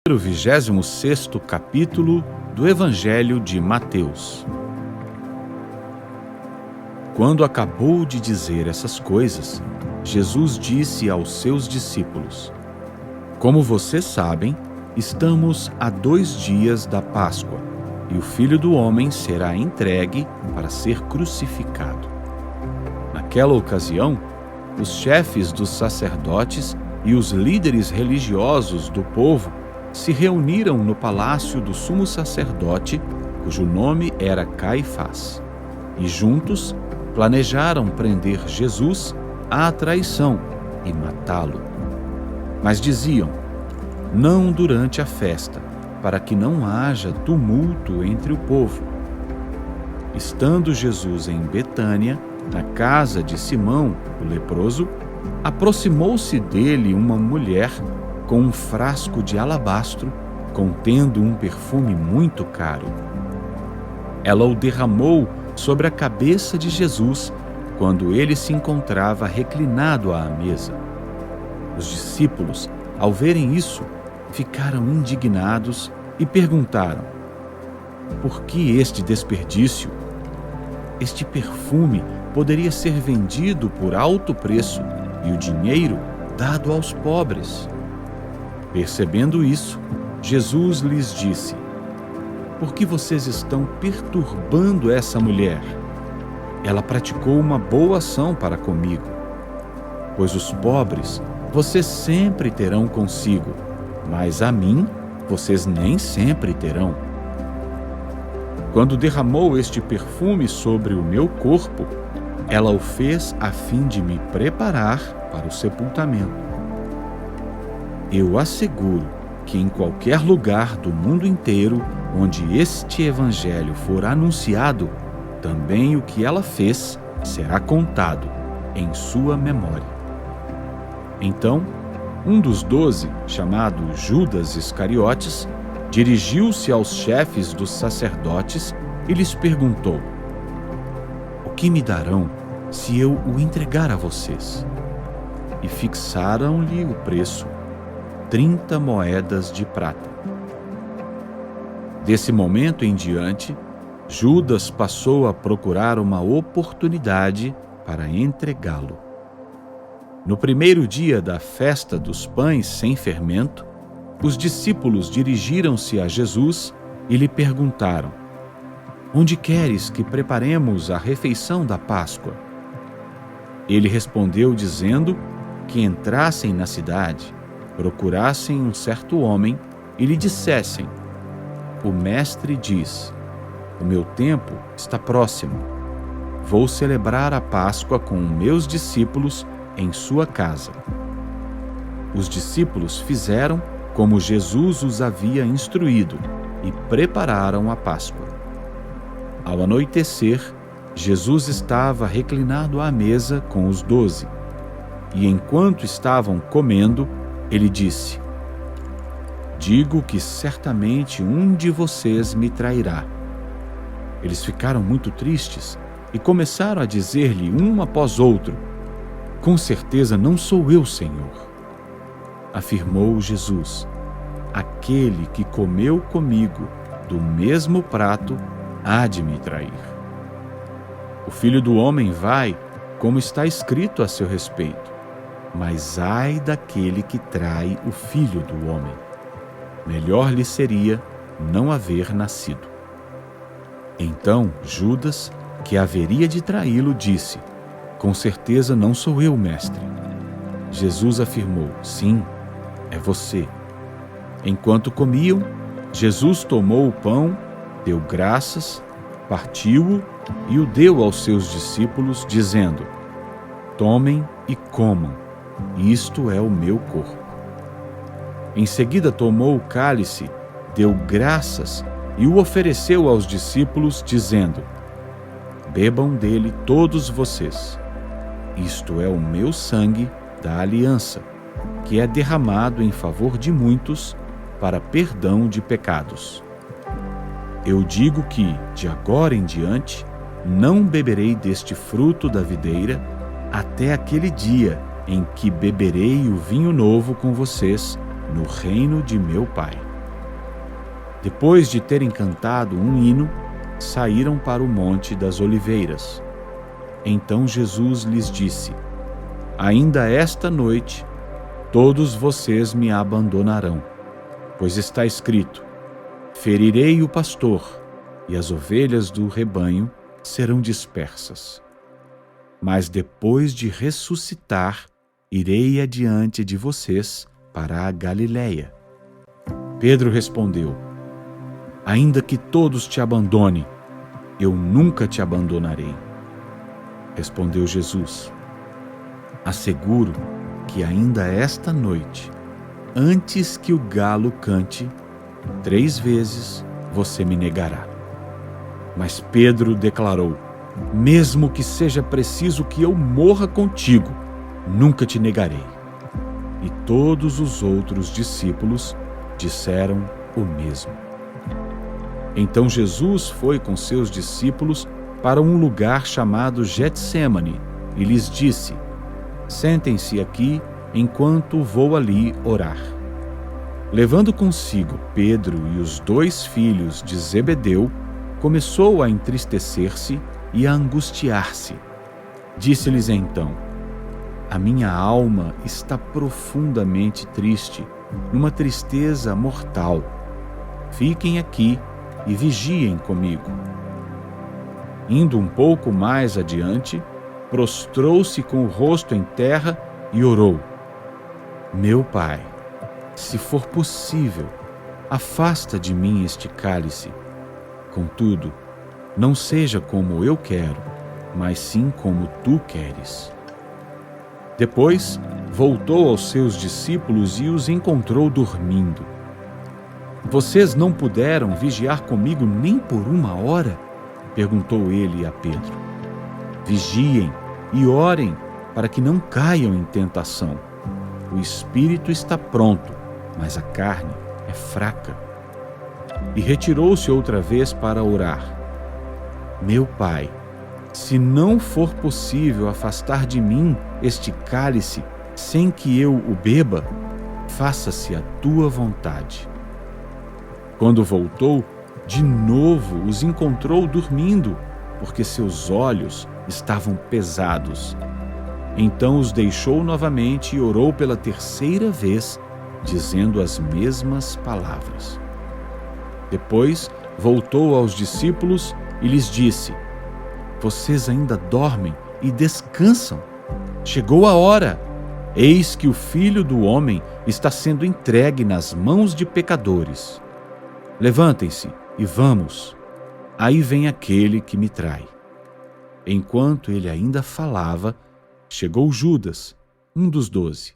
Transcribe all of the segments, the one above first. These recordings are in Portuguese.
O 26º capítulo do Evangelho de Mateus. Quando acabou de dizer essas coisas, Jesus disse aos seus discípulos: Como vocês sabem, estamos a 2 dias da Páscoa, e o Filho do Homem será entregue para ser crucificado. Naquela ocasião, os chefes dos sacerdotes e os líderes religiosos do povo se reuniram no palácio do sumo sacerdote, cujo nome era Caifás, e juntos planejaram prender Jesus à traição e matá-lo. Mas diziam: não durante a festa, para que não haja tumulto entre o povo. Estando Jesus em Betânia, na casa de Simão, o leproso, aproximou-se dele uma mulher com um frasco de alabastro contendo um perfume muito caro. Ela o derramou sobre a cabeça de Jesus quando ele se encontrava reclinado à mesa. Os discípulos, ao verem isso, ficaram indignados e perguntaram: por que este desperdício? Este perfume poderia ser vendido por alto preço e o dinheiro dado aos pobres. Percebendo isso, Jesus lhes disse: por que vocês estão perturbando essa mulher? Ela praticou uma boa ação para comigo. Pois os pobres vocês sempre terão consigo, mas a mim vocês nem sempre terão. Quando derramou este perfume sobre o meu corpo, ela o fez a fim de me preparar para o sepultamento. Eu asseguro que em qualquer lugar do mundo inteiro onde este evangelho for anunciado, também o que ela fez será contado em sua memória. Então, um dos 12, chamado Judas Iscariotes, dirigiu-se aos chefes dos sacerdotes e lhes perguntou: o que me darão se eu o entregar a vocês? E fixaram-lhe o preço, 30 moedas de prata. Desse momento em diante, Judas passou a procurar uma oportunidade para entregá-lo. No primeiro dia da festa dos pães sem fermento, os discípulos dirigiram-se a Jesus e lhe perguntaram: onde queres que preparemos a refeição da Páscoa? Ele respondeu dizendo que entrassem na cidade, procurassem um certo homem e lhe dissessem: o mestre diz, o meu tempo está próximo. Vou celebrar a Páscoa com meus discípulos em sua casa. Os discípulos fizeram como Jesus os havia instruído e prepararam a Páscoa. Ao anoitecer, Jesus estava reclinado à mesa com os 12, e enquanto estavam comendo, ele disse: digo que certamente um de vocês me trairá. Eles ficaram muito tristes e começaram a dizer-lhe um após outro: com certeza não sou eu, Senhor. Afirmou Jesus: aquele que comeu comigo do mesmo prato há de me trair. O Filho do Homem vai, como está escrito a seu respeito, mas ai daquele que trai o Filho do Homem. Melhor lhe seria não haver nascido. Então Judas, que haveria de traí-lo, disse: com certeza não sou eu, mestre. Jesus afirmou: sim, é você. Enquanto comiam, Jesus tomou o pão, deu graças, partiu-o e o deu aos seus discípulos, dizendo: tomem e comam, isto é o meu corpo. Em seguida tomou o cálice, deu graças e o ofereceu aos discípulos, dizendo: bebam dele todos vocês. Isto é o meu sangue da aliança, que é derramado em favor de muitos para perdão de pecados. Eu digo que, de agora em diante, não beberei deste fruto da videira até aquele dia em que beberei o vinho novo com vocês no reino de meu Pai. Depois de terem cantado um hino, saíram para o Monte das Oliveiras. Então Jesus lhes disse: Ainda esta noite, todos vocês me abandonarão, pois está escrito: ferirei o pastor, e as ovelhas do rebanho serão dispersas. Mas depois de ressuscitar, irei adiante de vocês para a Galiléia. Pedro respondeu: Ainda que todos te abandonem, eu nunca te abandonarei. Respondeu Jesus: Asseguro que ainda esta noite, antes que o galo cante, 3 vezes você me negará. Mas Pedro declarou: Mesmo que seja preciso que eu morra contigo, nunca te negarei. E todos os outros discípulos disseram o mesmo. Então Jesus foi com seus discípulos para um lugar chamado Getsêmani e lhes disse: Sentem-se aqui enquanto vou ali orar. Levando consigo Pedro e os 2 filhos de Zebedeu, começou a entristecer-se e a angustiar-se. Disse-lhes então: A minha alma está profundamente triste, numa tristeza mortal. Fiquem aqui e vigiem comigo. Indo um pouco mais adiante, prostrou-se com o rosto em terra e orou: Meu Pai, se for possível, afasta de mim este cálice. Contudo, não seja como eu quero, mas sim como tu queres. Depois, voltou aos seus discípulos e os encontrou dormindo. Vocês não puderam vigiar comigo nem por 1 hora? Perguntou ele a Pedro. Vigiem e orem para que não caiam em tentação. O espírito está pronto, mas a carne é fraca. E retirou-se outra vez para orar. Meu Pai, se não for possível afastar de mim este cálice sem que eu o beba, faça-se a tua vontade. Quando voltou, de novo os encontrou dormindo, porque seus olhos estavam pesados. Então os deixou novamente e orou pela 3ª vez, dizendo as mesmas palavras. Depois voltou aos discípulos e lhes disse: Vocês ainda dormem e descansam? Chegou a hora. Eis que o Filho do Homem está sendo entregue nas mãos de pecadores. Levantem-se e vamos. Aí vem aquele que me trai. Enquanto ele ainda falava, chegou Judas, um dos 12.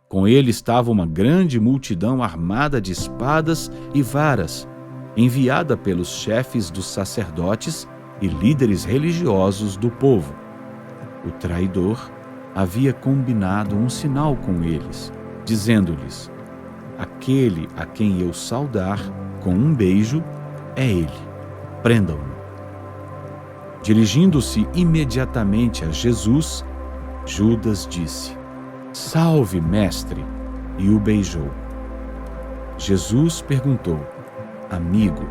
Com ele estava uma grande multidão armada de espadas e varas, enviada pelos chefes dos sacerdotes e líderes religiosos do povo. O traidor havia combinado um sinal com eles, dizendo-lhes: Aquele a quem eu saudar com um beijo é ele. Prendam-no. Dirigindo-se imediatamente a Jesus, Judas disse: Salve, mestre! E o beijou. Jesus perguntou: Amigo,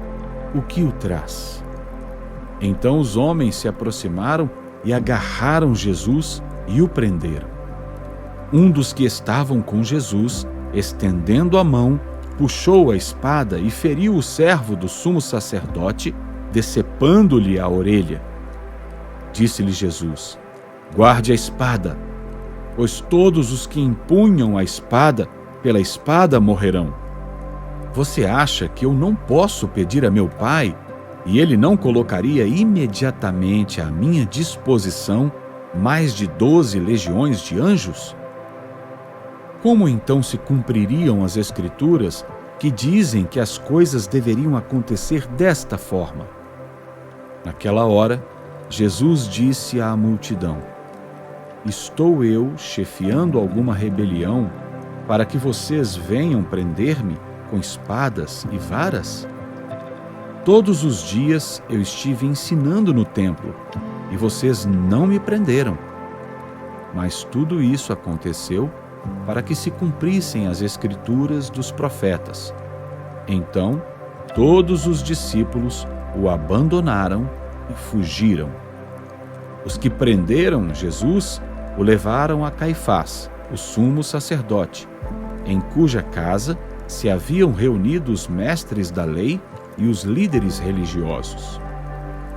o que o traz? Então os homens se aproximaram e agarraram Jesus e o prenderam. Um dos que estavam com Jesus, estendendo a mão, puxou a espada e feriu o servo do sumo sacerdote, decepando-lhe a orelha. Disse-lhe Jesus: Guarde a espada, pois todos os que empunham a espada, pela espada morrerão. Você acha que eu não posso pedir a meu Pai, e ele não colocaria imediatamente à minha disposição mais de 12 legiões de anjos? Como então se cumpririam as Escrituras que dizem que as coisas deveriam acontecer desta forma? Naquela hora, Jesus disse à multidão: Estou eu chefiando alguma rebelião para que vocês venham prender-me com espadas e varas? Todos os dias eu estive ensinando no templo e vocês não me prenderam. Mas tudo isso aconteceu para que se cumprissem as Escrituras dos profetas. Então, todos os discípulos o abandonaram e fugiram. Os que prenderam Jesus o levaram a Caifás, o sumo sacerdote, em cuja casa se haviam reunido os mestres da lei e os líderes religiosos.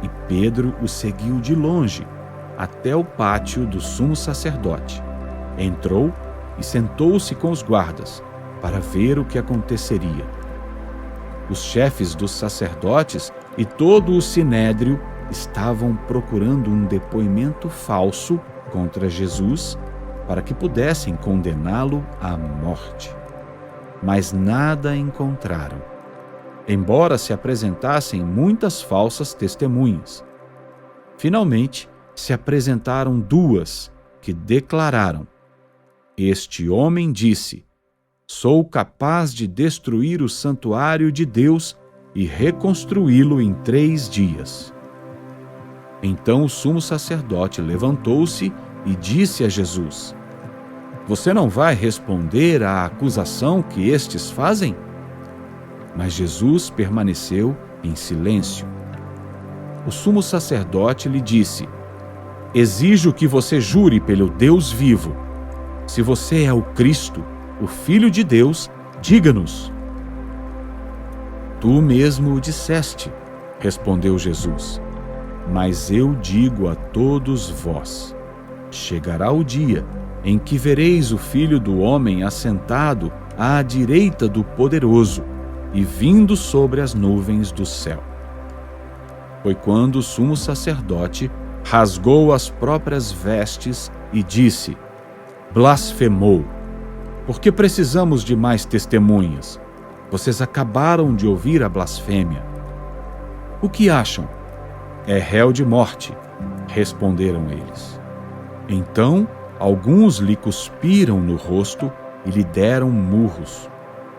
E Pedro o seguiu de longe, até o pátio do sumo sacerdote. Entrou e sentou-se com os guardas, para ver o que aconteceria. Os chefes dos sacerdotes e todo o sinédrio estavam procurando um depoimento falso contra Jesus, para que pudessem condená-lo à morte. Mas nada encontraram, embora se apresentassem muitas falsas testemunhas. Finalmente, se apresentaram duas que declararam: "Este homem disse: sou capaz de destruir o santuário de Deus e reconstruí-lo em 3 dias." Então o sumo sacerdote levantou-se e disse a Jesus: "Você não vai responder à acusação que estes fazem?" Mas Jesus permaneceu em silêncio. O sumo sacerdote lhe disse: "Exijo que você jure pelo Deus vivo. Se você é o Cristo, o Filho de Deus, diga-nos." "Tu mesmo o disseste", respondeu Jesus. "Mas eu digo a todos vós: chegará o dia em que vereis o Filho do Homem assentado à direita do Poderoso e vindo sobre as nuvens do céu." Foi quando o sumo sacerdote rasgou as próprias vestes e disse: "Blasfemou! Por que precisamos de mais testemunhas? Vocês acabaram de ouvir a blasfêmia. O que acham?" "É réu de morte", responderam eles. Então, alguns lhe cuspiram no rosto e lhe deram murros.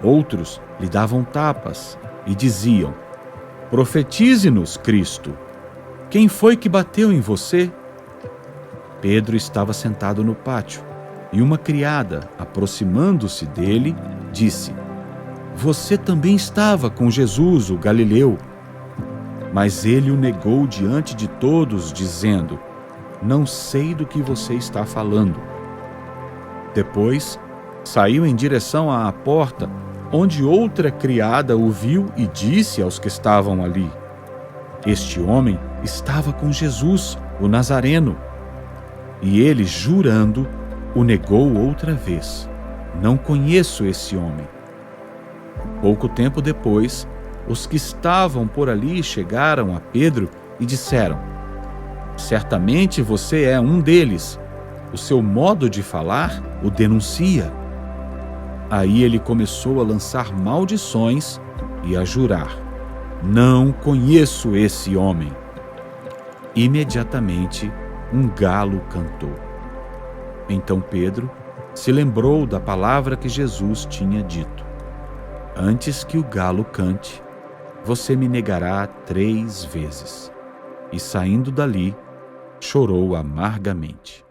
Outros lhe davam tapas e diziam: "Profetize-nos, Cristo. Quem foi que bateu em você?" Pedro estava sentado no pátio e uma criada, aproximando-se dele, disse: "Você também estava com Jesus, o Galileu." Mas ele o negou diante de todos, dizendo: "Não sei do que você está falando." Depois, saiu em direção à porta, onde outra criada o viu e disse aos que estavam ali: "Este homem estava com Jesus, o Nazareno." E ele, jurando, o negou outra vez: "Não conheço esse homem." Pouco tempo depois, os que estavam por ali chegaram a Pedro e disseram: "Certamente você é um deles. O seu modo de falar o denuncia." Aí ele começou a lançar maldições e a jurar: "Não conheço esse homem." Imediatamente, um galo cantou. Então Pedro se lembrou da palavra que Jesus tinha dito: "Antes que o galo cante, você me negará 3 vezes." E saindo dali, chorou amargamente.